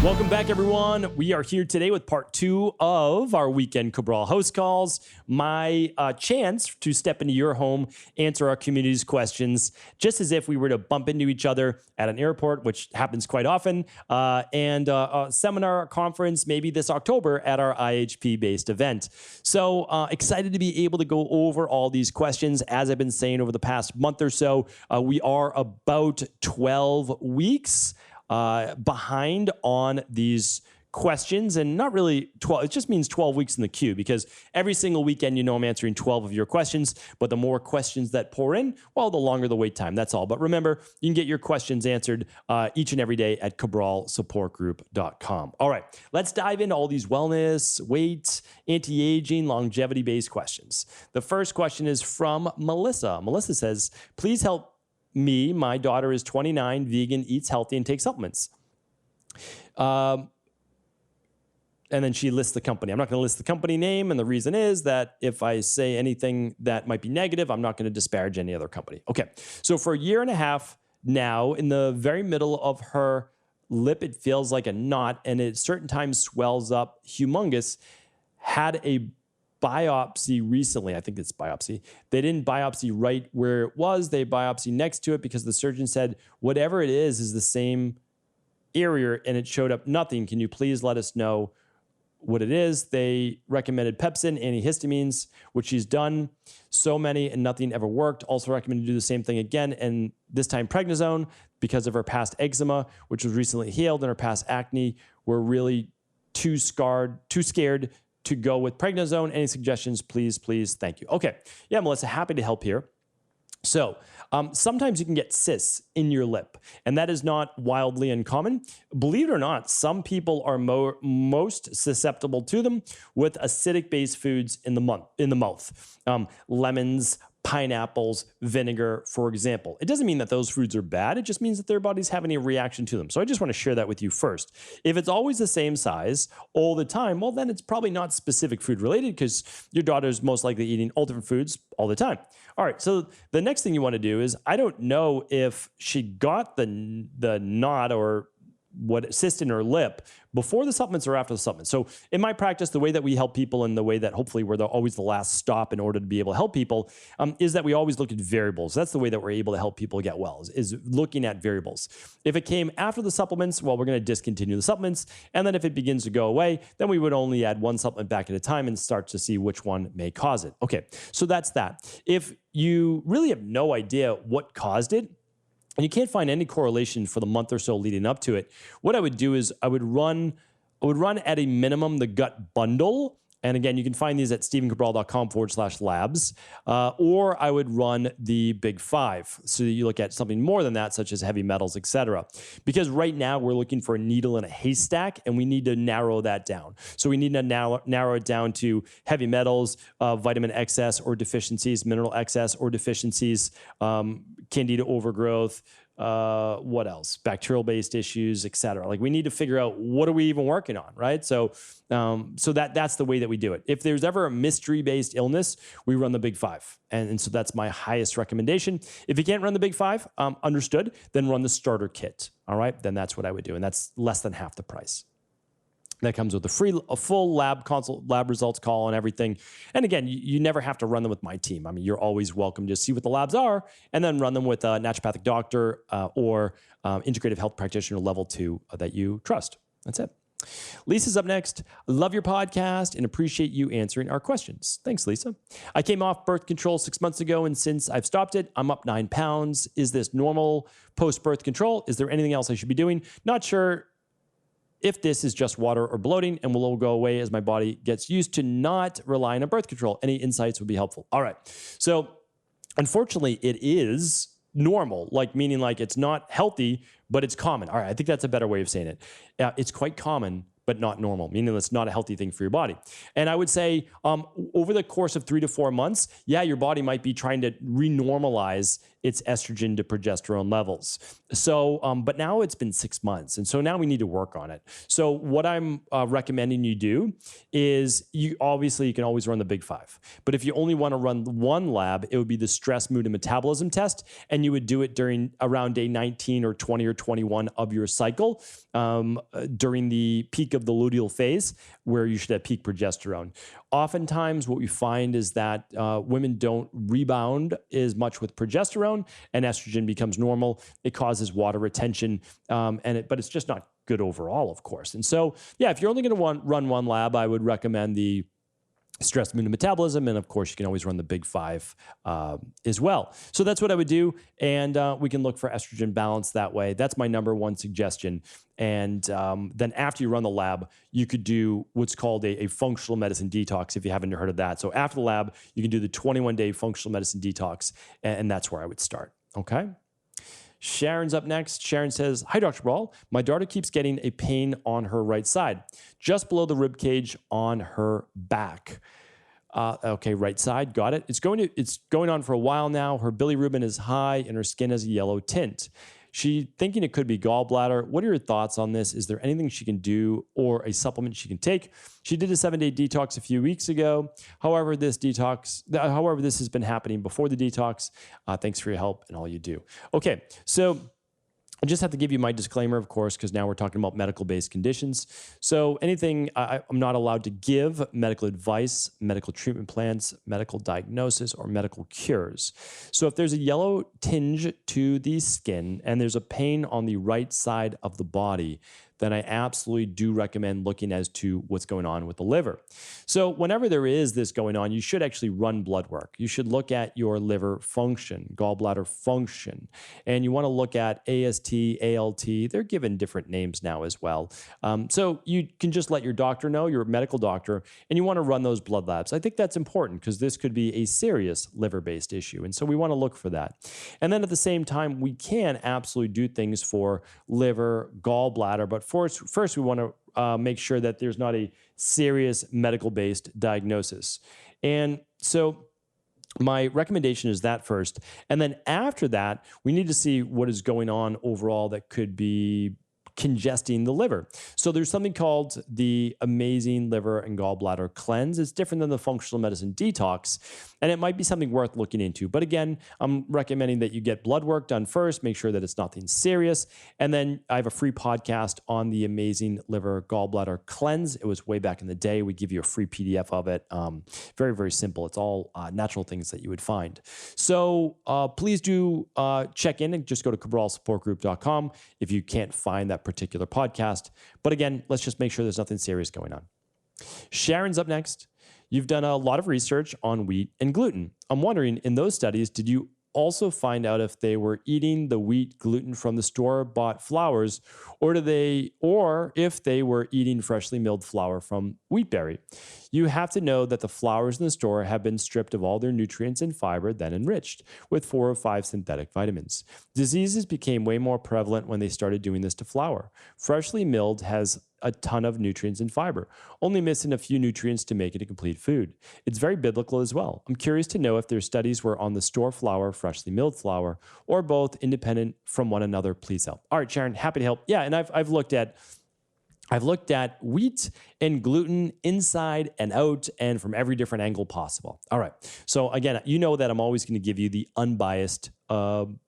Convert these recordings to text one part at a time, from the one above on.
Welcome back, everyone. We are here today with part 2 of our weekend Cabral house calls. My chance to step into your home, answer our community's questions, just as if we were to bump into each other at an airport, which happens quite often, and a seminar conference maybe this October at our IHP-based event. So excited to be able to go over all these questions. As I've been saying over the past month or so, we are about 12 weeks behind on these questions, and not really 12. It just means 12 weeks in the queue, because every single weekend, I'm answering 12 of your questions, but the more questions that pour in, well, the longer the wait time. That's all. But remember, you can get your questions answered each and every day at cabralsupportgroup.com. All right, let's dive into all these wellness, weight, anti-aging, longevity-based questions. The first question is from Melissa. Melissa says, please help me. My daughter is 29, vegan, eats healthy, and takes supplements. And then she lists the company. I'm not going to list the company name, and the reason is that if I say anything that might be negative, I'm not going to disparage any other company. Okay, so for a year and a half now, in the very middle of her lip, it feels like a knot, and it certain times swells up humongous. Had a biopsy recently. I think it's biopsy. They didn't biopsy right where it was. They biopsy next to it because the surgeon said, whatever it is the same area, and it showed up nothing. Can you please let us know what it is? They recommended pepsin, antihistamines, which she's done so many and nothing ever worked. Also recommended to do the same thing again, and this time prednisone, because of her past eczema, which was recently healed, and her past acne. We're really too scared to go with prednisone. Any suggestions, please, please? Thank you. Okay. Yeah, Melissa, happy to help here. So sometimes you can get cysts in your lip, and that is not wildly uncommon. Believe it or not, some people are most susceptible to them with acidic-based foods in the mouth. Lemons, pineapples, vinegar, for example. It doesn't mean that those foods are bad. It just means that their body's having a reaction to them. So I just want to share that with you first. If it's always the same size all the time, well, then it's probably not specific food related, because your daughter's most likely eating all different foods all the time. All right, so the next thing you want to do is, I don't know if she got the knot or what cyst in her lip before the supplements or after the supplements. So in my practice, the way that we help people, and the way that hopefully we're always the last stop in order to be able to help people, is that we always look at variables. That's the way that we're able to help people get well, is looking at variables. If it came after the supplements, well, we're going to discontinue the supplements. And then if it begins to go away, then we would only add one supplement back at a time and start to see which one may cause it. Okay, so that's that. If you really have no idea what caused it, and you can't find any correlation for the month or so leading up to it, what I would do is I would run at a minimum the gut bundle. And again, you can find these at stephencabral.com/labs, or I would run the Big Five. So you look at something more than that, such as heavy metals, etc. Because right now we're looking for a needle in a haystack, and we need to narrow that down. So we need to narrow it down to heavy metals, vitamin excess or deficiencies, mineral excess or deficiencies, candida overgrowth, what else? Bacterial-based issues, et cetera. Like, we need to figure out, what are we even working on, right? So that's the way that we do it. If there's ever a mystery-based illness, we run the Big Five. And so that's my highest recommendation. If you can't run the Big Five, understood, then run the starter kit, all right? Then that's what I would do, and that's less than half the price. That comes with a full lab consult, lab results call, and everything. And again, you never have to run them with my team. I mean, you're always welcome to see what the labs are, and then run them with a naturopathic doctor or integrative health practitioner level 2 that you trust. That's it. Lisa's up next. Love your podcast and appreciate you answering our questions. Thanks, Lisa. I came off birth control 6 months ago, and since I've stopped it, I'm up 9 pounds. Is this normal post-birth control? Is there anything else I should be doing? Not sure if this is just water or bloating, and will all go away as my body gets used to not relying on birth control. Any insights would be helpful. All right. So unfortunately, it is normal, meaning it's not healthy, but it's common. All right. I think that's a better way of saying it. It's quite common, but not normal, meaning it's not a healthy thing for your body. And I would say, over the course of 3 to 4 months, yeah, your body might be trying to renormalize its estrogen to progesterone levels. So, but now it's been 6 months. And so now we need to work on it. So what I'm recommending you do is you can always run the big 5. But if you only want to run one lab, it would be the stress, mood, and metabolism test. And you would do it around day 19 or 20 or 21 of your cycle during the peak of the luteal phase, where you should have peak progesterone. Oftentimes, what we find is that women don't rebound as much with progesterone, and estrogen becomes normal. It causes water retention, but it's just not good overall, of course. And so, yeah, if you're only going to run one lab, I would recommend the stress, mood, and metabolism. And of course, you can always run the big 5 as well. So that's what I would do. And we can look for estrogen balance that way. That's my number one suggestion. And then after you run the lab, you could do what's called a functional medicine detox, if you haven't heard of that. So after the lab, you can do the 21-day functional medicine detox. And that's where I would start. Okay. Sharon's up next. Sharon says, "Hi, Dr. Brawl. My daughter keeps getting a pain on her right side, just below the rib cage on her back." Okay, right side. Got it. It's going on for a while now. Her bilirubin is high and her skin has a yellow tint. She thinking it could be gallbladder. What are your thoughts on this? Is there anything she can do or a supplement she can take? She did a 7-day detox a few weeks ago. However, this has been happening before the detox. Thanks for your help and all you do. Okay, so I just have to give you my disclaimer, of course, because now we're talking about medical-based conditions. So anything, I'm not allowed to give medical advice, medical treatment plans, medical diagnosis, or medical cures. So if there's a yellow tinge to the skin and there's a pain on the right side of the body, then I absolutely do recommend looking as to what's going on with the liver. So whenever there is this going on, you should actually run blood work. You should look at your liver function, gallbladder function, and you want to look at AST, ALT. They're given different names now as well. So you can just let your doctor know, your medical doctor, and you want to run those blood labs. I think that's important because this could be a serious liver-based issue. And so we want to look for that. And then at the same time, we can absolutely do things for liver, gallbladder, but first we want to make sure that there's not a serious medical-based diagnosis. And so my recommendation is that first. And then after that, we need to see what is going on overall that could be congesting the liver. So there's something called the Amazing Liver and Gallbladder Cleanse. It's different than the functional medicine detox, and it might be something worth looking into. But again, I'm recommending that you get blood work done first, make sure that it's nothing serious. And then I have a free podcast on the Amazing Liver Gallbladder Cleanse. It was way back in the day. We give you a free PDF of it. Very, very simple. It's all natural things that you would find. So please do check in and just go to cabralsupportgroup.com if you can't find that particular podcast. But again, let's just make sure there's nothing serious going on. Sharon's up next. You've done a lot of research on wheat and gluten. I'm wondering, in those studies, did you also find out if they were eating the wheat gluten from the store-bought flours, or if they were eating freshly milled flour from wheat berry? You have to know that the flours in the store have been stripped of all their nutrients and fiber, then enriched with 4 or 5 synthetic vitamins. Diseases became way more prevalent when they started doing this to flour. Freshly milled has a ton of nutrients and fiber, only missing a few nutrients to make it a complete food. It's very biblical as well. I'm curious to know if their studies were on the store flour, freshly milled flour, or both independent from one another. Please help. All right, Sharon, happy to help. Yeah, and I've looked at wheat and gluten inside and out and from every different angle possible. All right. So again, you know that I'm always going to give you the unbiased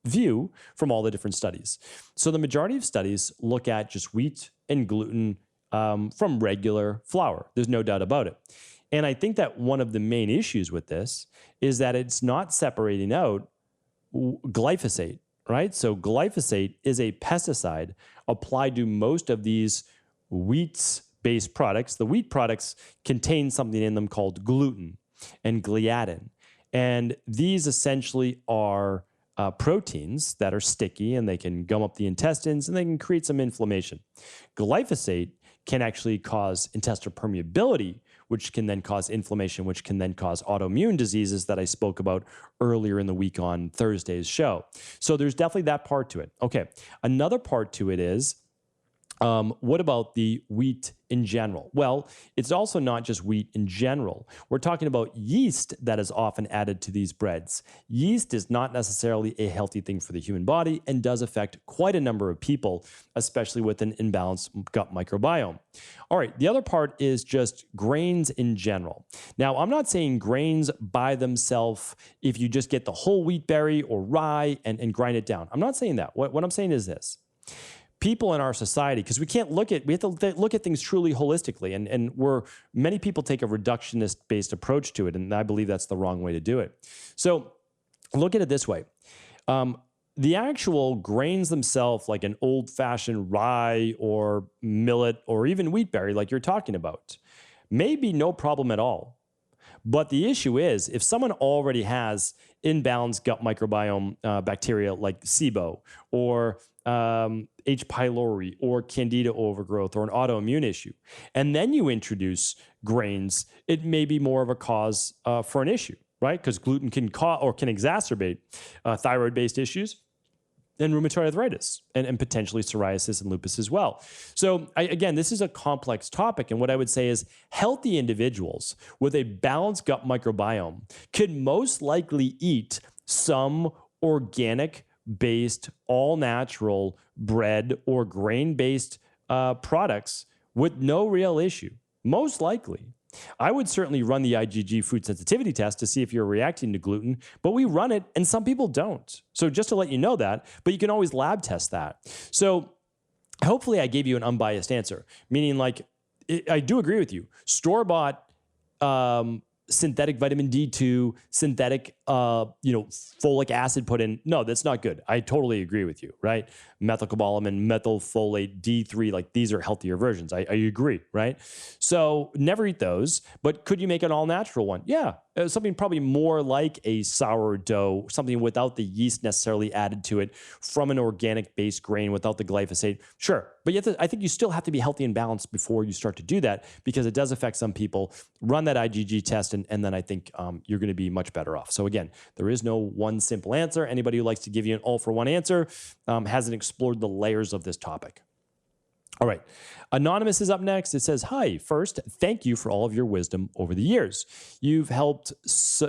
view from all the different studies. So the majority of studies look at just wheat and gluten from regular flour. There's no doubt about it. And I think that one of the main issues with this is that it's not separating out glyphosate, right? So glyphosate is a pesticide applied to most of these wheat-based products. The wheat products contain something in them called gluten and gliadin. And these essentially are proteins that are sticky, and they can gum up the intestines and they can create some inflammation. Glyphosate can actually cause intestinal permeability, which can then cause inflammation, which can then cause autoimmune diseases that I spoke about earlier in the week on Thursday's show. So there's definitely that part to it. Okay, another part to it is What about the wheat in general? Well, it's also not just wheat in general. We're talking about yeast that is often added to these breads. Yeast is not necessarily a healthy thing for the human body and does affect quite a number of people, especially with an imbalanced gut microbiome. All right, the other part is just grains in general. Now, I'm not saying grains by themselves, if you just get the whole wheat berry or rye and grind it down. I'm not saying that. What I'm saying is this. People in our society, because we have to look at things truly holistically, and many people take a reductionist based approach to it, and I believe that's the wrong way to do it. So look at it this way. The actual grains themselves, like an old fashioned rye or millet or even wheat berry, like you're talking about, may be no problem at all. But the issue is, if someone already has imbalanced gut microbiome bacteria like SIBO or H. pylori or candida overgrowth or an autoimmune issue, and then you introduce grains, it may be more of a cause for an issue, right? Because gluten can exacerbate thyroid-based issues and rheumatoid arthritis and potentially psoriasis and lupus as well. So again, this is a complex topic. And what I would say is healthy individuals with a balanced gut microbiome could most likely eat some organic-based, all-natural bread or grain-based products with no real issue, most likely. I would certainly run the IgG food sensitivity test to see if you're reacting to gluten, but we run it and some people don't. So just to let you know that, but you can always lab test that. So hopefully I gave you an unbiased answer, meaning like, I do agree with you. Store-bought synthetic vitamin D2, synthetic, folic acid put in. No, that's not good. I totally agree with you, right? Methylcobalamin, methylfolate, D3, like these are healthier versions. I agree, right? So never eat those, but could you make an all natural one? Yeah. Something probably more like a sourdough, something without the yeast necessarily added to it from an organic based grain without the glyphosate. Sure. But I think you still have to be healthy and balanced before you start to do that because it does affect some people. Run that IgG test and then I think you're going to be much better off. So again, there is no one simple answer. Anybody who likes to give you an all for one answer hasn't explored the layers of this topic. All right. Anonymous is up next. It says, hi, first, thank you for all of your wisdom over the years. You've helped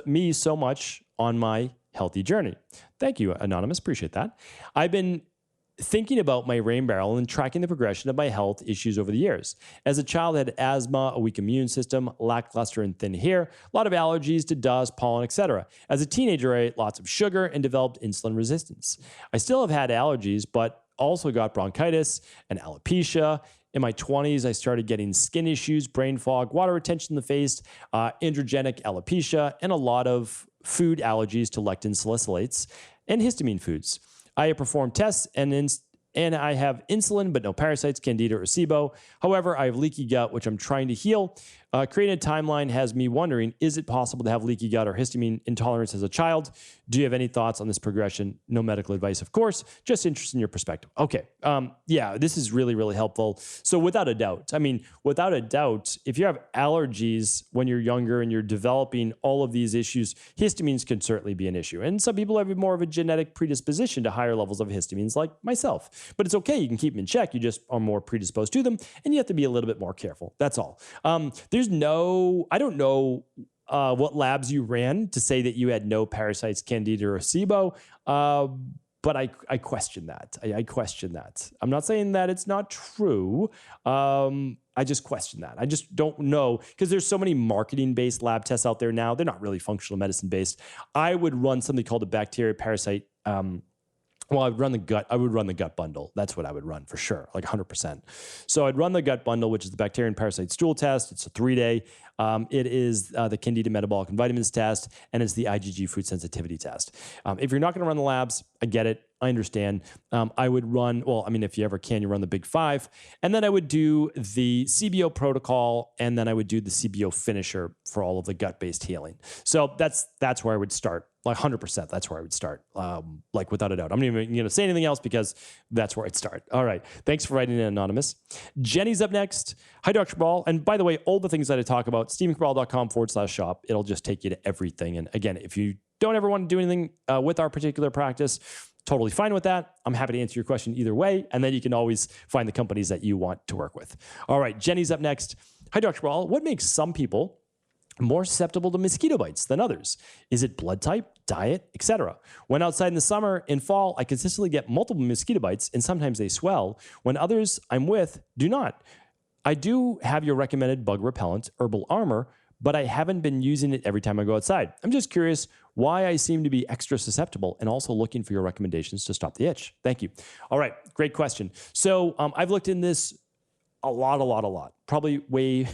me so much on my healthy journey. Thank you, Anonymous. Appreciate that. I've been thinking about my rain barrel and tracking the progression of my health issues over the years. As a child, I had asthma, a weak immune system, lackluster and thin hair, a lot of allergies to dust, pollen, etc. As a teenager, I ate lots of sugar and developed insulin resistance. I still have had allergies, but also got bronchitis and alopecia. In my 20s, I started getting skin issues, brain fog, water retention in the face, androgenic alopecia, and a lot of food allergies to lectin salicylates and histamine foods. I have performed tests and I have insulin, but no parasites, candida, or SIBO. However, I have leaky gut, which I'm trying to heal. Creating a timeline has me wondering, is it possible to have leaky gut or histamine intolerance as a child? Do you have any thoughts on this progression? No medical advice, of course, just interested in your perspective. Okay. Yeah, this is really, really helpful. So without a doubt, if you have allergies when you're younger and you're developing all of these issues, histamines can certainly be an issue. And some people have more of a genetic predisposition to higher levels of histamines like myself. But it's okay. You can keep them in check. You just are more predisposed to them and you have to be a little bit more careful. That's all. I don't know what labs you ran to say that you had no parasites, candida, or SIBO, but I question that. I question that. I'm not saying that it's not true. I just question that. I just don't know because there's so many marketing-based lab tests out there now. They're not really functional medicine-based. I would run something called a bacteria parasite. Well, I would run the gut bundle. That's what I would run for sure, like 100%. So I'd run the gut bundle, which is the bacteria and parasite stool test. It's a 3-day. It is the Candida metabolic and vitamins test, and it's the IgG food sensitivity test. If you're not going to run the labs, I get it. I understand. I would run, if you ever can, you run the big 5. And then I would do the CBO protocol, and then I would do the CBO finisher for all of the gut-based healing. So that's where I would start. Like 100%, that's where I would start, like without a doubt. I'm not even going to say anything else because that's where I'd start. All right. Thanks for writing in, Anonymous. Jenny's up next. Hi, Dr. Cabral. And by the way, all the things that I talk about, stephencabral.com/shop, it'll just take you to everything. And again, if you don't ever want to do anything with our particular practice, totally fine with that. I'm happy to answer your question either way. And then you can always find the companies that you want to work with. All right, Jenny's up next. Hi, Dr. Cabral. What makes some people more susceptible to mosquito bites than others? Is it blood type, diet, etc.? When outside in the summer and fall, I consistently get multiple mosquito bites and sometimes they swell, when others I'm with do not. I do have your recommended bug repellent, Herbal Armor, but I haven't been using it every time I go outside. I'm just curious why I seem to be extra susceptible and also looking for your recommendations to stop the itch. Thank you. All right, great question. So I've looked in this a lot, probably way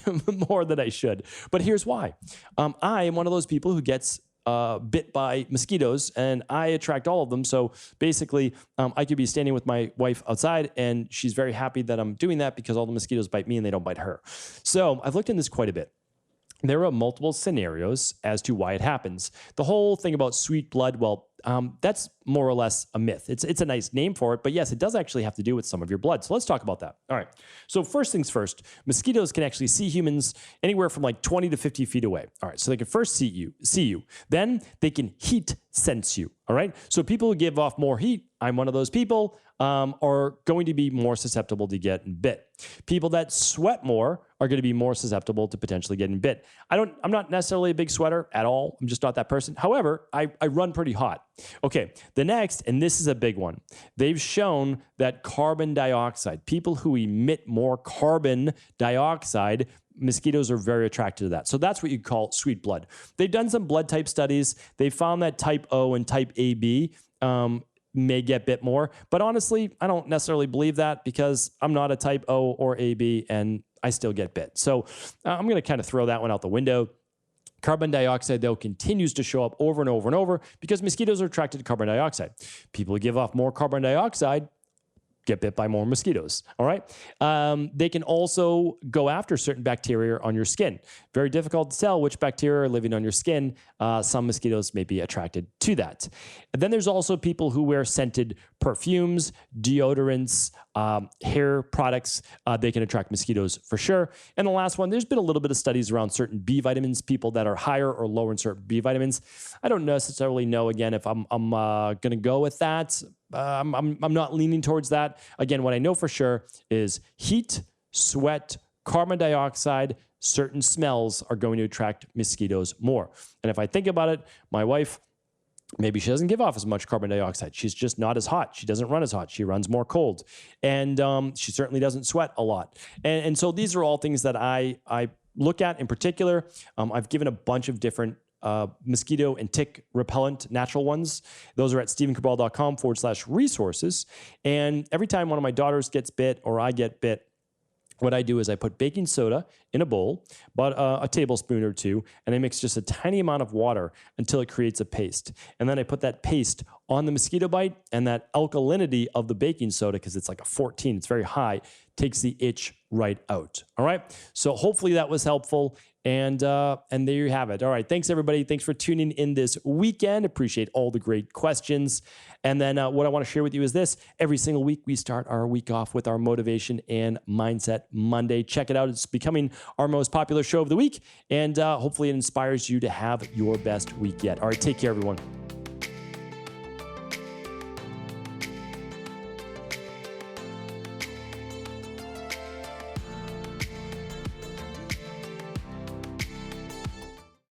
more than I should. But here's why. I am one of those people who gets bit by mosquitoes and I attract all of them. So basically, I could be standing with my wife outside and she's very happy that I'm doing that because all the mosquitoes bite me and they don't bite her. So I've looked in this quite a bit. There are multiple scenarios as to why it happens. The whole thing about sweet blood, well, that's more or less a myth. It's a nice name for it, but yes, it does actually have to do with some of your blood. So let's talk about that. All right. So first things first, mosquitoes can actually see humans anywhere from like 20 to 50 feet away. All right. So they can first see you. Then they can heat sense you. All right. So people who give off more heat, I'm one of those people, are going to be more susceptible to getting bit. People that sweat more are going to be more susceptible to potentially getting bit. I'm not necessarily a big sweater at all. I'm just not that person. However, I run pretty hot. Okay, the next, and this is a big one. They've shown that carbon dioxide, people who emit more carbon dioxide, mosquitoes are very attracted to that. So that's what you call sweet blood. They've done some blood type studies. They found that type O and type AB may get bit more. But honestly, I don't necessarily believe that because I'm not a type O or AB and I still get bit. So I'm going to kind of throw that one out the window. Carbon dioxide, though, continues to show up over and over and over because mosquitoes are attracted to carbon dioxide. People who give off more carbon dioxide get bit by more mosquitoes, all right? They can also go after certain bacteria on your skin. Very difficult to tell which bacteria are living on your skin. Some mosquitoes may be attracted to that. And then there's also people who wear scented perfumes, deodorants, hair products. They can attract mosquitoes for sure. And the last one, there's been a little bit of studies around certain B vitamins, people that are higher or lower in certain B vitamins. I don't necessarily know, again, if I'm going to go with that. I'm not leaning towards that. Again, what I know for sure is heat, sweat, carbon dioxide, certain smells are going to attract mosquitoes more. And if I think about it, my wife, maybe she doesn't give off as much carbon dioxide. She's just not as hot. She doesn't run as hot. She runs more cold. And she certainly doesn't sweat a lot. And so these are all things that I look at in particular. I've given a bunch of different mosquito and tick repellent natural ones. Those are at stephencabral.com/resources. And every time one of my daughters gets bit or I get bit, what I do is I put baking soda in a bowl, about a tablespoon or two, and I mix just a tiny amount of water until it creates a paste. And then I put that paste on the mosquito bite, and that alkalinity of the baking soda, because it's like a 14, it's very high, takes the itch right out. All right. So hopefully that was helpful. And there you have it. All right. Thanks, everybody. Thanks for tuning in this weekend. Appreciate all the great questions. And then what I want to share with you is this. Every single week, we start our week off with our Motivation and Mindset Monday. Check it out. It's becoming our most popular show of the week. And hopefully it inspires you to have your best week yet. All right. Take care, everyone.